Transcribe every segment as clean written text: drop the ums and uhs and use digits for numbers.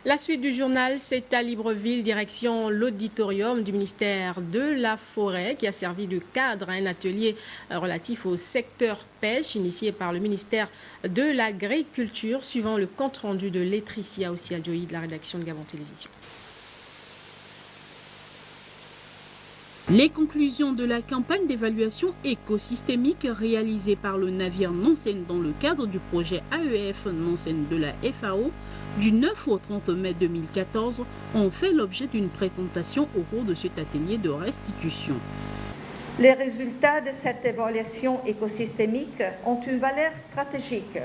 La suite du journal, c'est à Libreville, direction l'auditorium du ministère de la Forêt qui a servi de cadre à un atelier relatif au secteur pêche initié par le ministère de l'Agriculture, suivant le compte-rendu de Laetitia Ossia-Joyi de la rédaction de Gabon Télévision. Les conclusions de la campagne d'évaluation écosystémique réalisée par le navire Nansen dans le cadre du projet AEF Nansen de la FAO du 9 au 30 mai 2014 ont fait l'objet d'une présentation au cours de cet atelier de restitution. Les résultats de cette évaluation écosystémique ont une valeur stratégique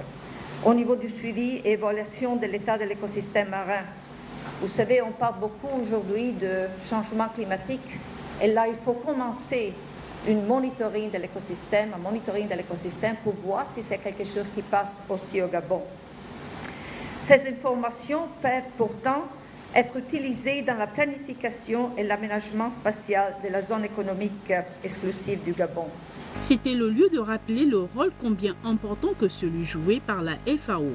au niveau du suivi et évaluation de l'état de l'écosystème marin. Vous savez, on parle beaucoup aujourd'hui de changement climatique. Et là, il faut commencer un monitoring de l'écosystème pour voir si c'est quelque chose qui passe aussi au Gabon. Ces informations peuvent pourtant être utilisées dans la planification et l'aménagement spatial de la zone économique exclusive du Gabon. C'était le lieu de rappeler le rôle combien important que celui joué par la FAO.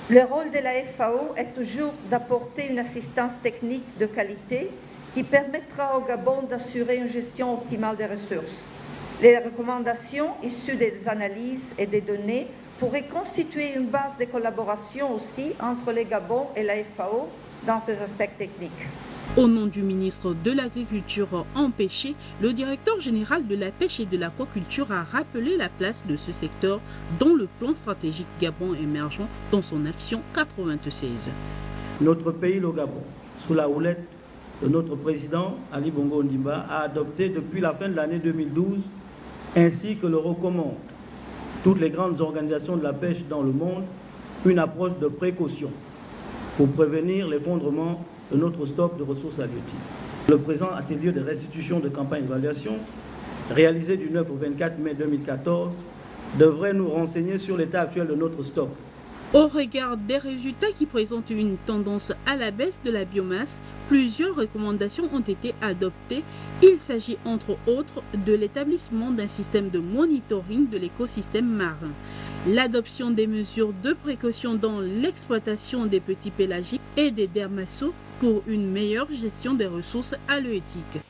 Le rôle de la FAO est toujours d'apporter une assistance technique de qualité qui permettra au Gabon d'assurer une gestion optimale des ressources. Les recommandations issues des analyses et des données pourraient constituer une base de collaboration aussi entre le Gabon et la FAO dans ces aspects techniques. Au nom du ministre de l'Agriculture empêché, le directeur général de la pêche et de l'aquaculture a rappelé la place de ce secteur dans le plan stratégique Gabon émergent dans son action 96. Notre pays, le Gabon, sous la houlette de notre président Ali Bongo Ondimba, a adopté depuis la fin de l'année 2012, ainsi que le recommandent toutes les grandes organisations de la pêche dans le monde, une approche de précaution pour prévenir l'effondrement de notre stock de ressources halieutiques. Le présent atelier de restitution de campagne d'évaluation, réalisé du 9 au 24 mai 2014, devrait nous renseigner sur l'état actuel de notre stock. Au regard des résultats qui présentent une tendance à la baisse de la biomasse, plusieurs recommandations ont été adoptées. Il s'agit entre autres de l'établissement d'un système de monitoring de l'écosystème marin, l'adoption des mesures de précaution dans l'exploitation des petits pélagiques et des dermaceaux pour une meilleure gestion des ressources halieutiques.